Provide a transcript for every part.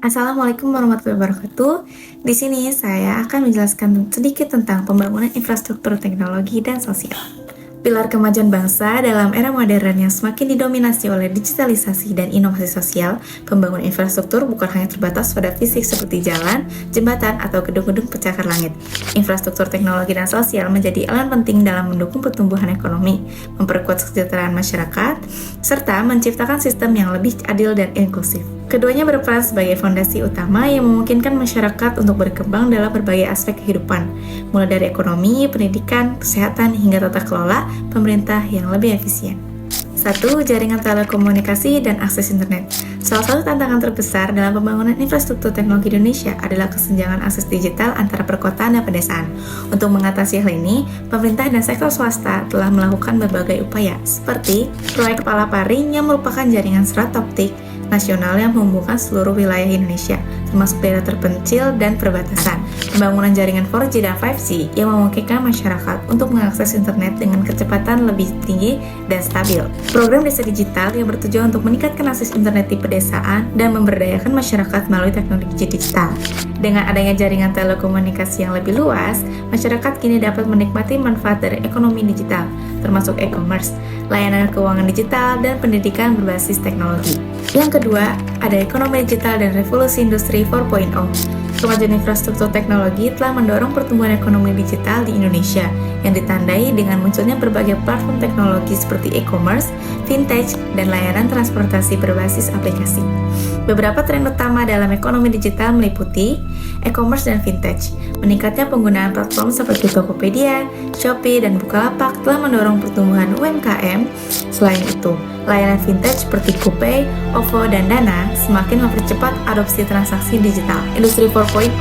Assalamualaikum warahmatullahi wabarakatuh. Di sini saya akan menjelaskan sedikit tentang pembangunan infrastruktur teknologi dan sosial. Pilar kemajuan bangsa dalam era modern yang semakin didominasi oleh digitalisasi dan inovasi sosial, pembangunan infrastruktur bukan hanya terbatas pada fisik seperti jalan, jembatan, atau gedung-gedung pencakar langit. Infrastruktur teknologi dan sosial menjadi elemen penting dalam mendukung pertumbuhan ekonomi, memperkuat kesejahteraan masyarakat, serta menciptakan sistem yang lebih adil dan inklusif. Keduanya berperan sebagai fondasi utama yang memungkinkan masyarakat untuk berkembang dalam berbagai aspek kehidupan, mulai dari ekonomi, pendidikan, kesehatan, hingga tata kelola pemerintah yang lebih efisien. 1. Jaringan telekomunikasi dan akses internet. Salah satu tantangan terbesar dalam pembangunan infrastruktur teknologi Indonesia adalah kesenjangan akses digital antara perkotaan dan pedesaan. Untuk mengatasi hal ini, pemerintah dan sektor swasta telah melakukan berbagai upaya, seperti proyek Kepala Paring yang merupakan jaringan serat optik nasional yang menghubungkan seluruh wilayah Indonesia, termasuk daerah terpencil dan perbatasan. Pembangunan jaringan 4G dan 5G yang memungkinkan masyarakat untuk mengakses internet dengan kecepatan lebih tinggi dan stabil. Program Desa Digital yang bertujuan untuk meningkatkan akses internet di pedesaan dan memberdayakan masyarakat melalui teknologi digital. Dengan adanya jaringan telekomunikasi yang lebih luas, masyarakat kini dapat menikmati manfaat dari ekonomi digital, termasuk e-commerce, layanan keuangan digital, dan pendidikan berbasis teknologi. Yang kedua, ada ekonomi digital dan revolusi industri 4.0. Kemajuan infrastruktur teknologi telah mendorong pertumbuhan ekonomi digital di Indonesia yang ditandai dengan munculnya berbagai platform teknologi seperti e-commerce, fintech, dan layanan transportasi berbasis aplikasi. Beberapa tren utama dalam ekonomi digital meliputi e-commerce dan fintech. Meningkatnya penggunaan platform seperti Tokopedia, Shopee, dan Bukalapak telah mendorong pertumbuhan UMKM. Selain itu, layanan fintech seperti GoPay, OVO, dan Dana semakin mempercepat adopsi transaksi digital. Industri 4.0,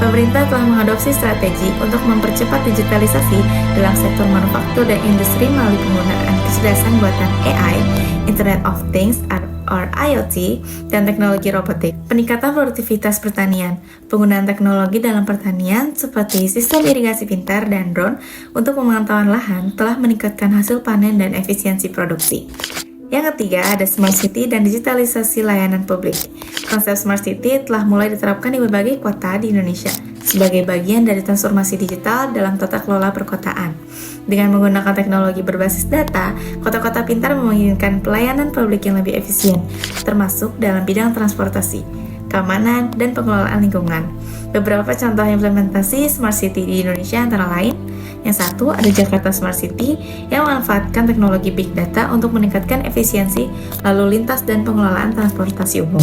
pemerintah telah mengadopsi strategi untuk mempercepat digitalisasi dalam sektor manufaktur dan industri melalui penggunaan kecerdasan buatan AI, Internet of Things or IoT, dan teknologi robotik. Peningkatan produktivitas pertanian. Penggunaan teknologi dalam pertanian seperti sistem irigasi pintar dan drone untuk pemantauan lahan telah meningkatkan hasil panen dan efisiensi produksi. Yang ketiga, ada Smart City dan digitalisasi layanan publik. Konsep Smart City telah mulai diterapkan di berbagai kota di Indonesia sebagai bagian dari transformasi digital dalam tata kelola perkotaan. Dengan menggunakan teknologi berbasis data, kota-kota pintar memungkinkan pelayanan publik yang lebih efisien, termasuk dalam bidang transportasi, keamanan, dan pengelolaan lingkungan. Beberapa contoh implementasi Smart City di Indonesia antara lain, yang satu, ada Jakarta Smart City yang memanfaatkan teknologi Big Data untuk meningkatkan efisiensi lalu lintas dan pengelolaan transportasi umum.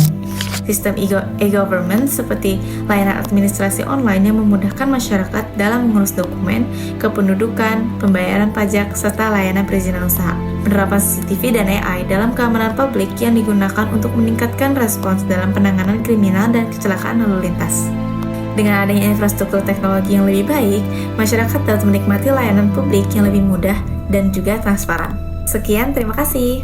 Sistem e-government seperti layanan administrasi online yang memudahkan masyarakat dalam mengurus dokumen, kependudukan, pembayaran pajak, serta layanan perizinan usaha. Penerapan CCTV dan AI dalam keamanan publik yang digunakan untuk meningkatkan respons dalam penanganan kriminal dan kecelakaan lalu lintas. Dengan adanya infrastruktur teknologi yang lebih baik, masyarakat dapat menikmati layanan publik yang lebih mudah dan juga transparan. Sekian, terima kasih.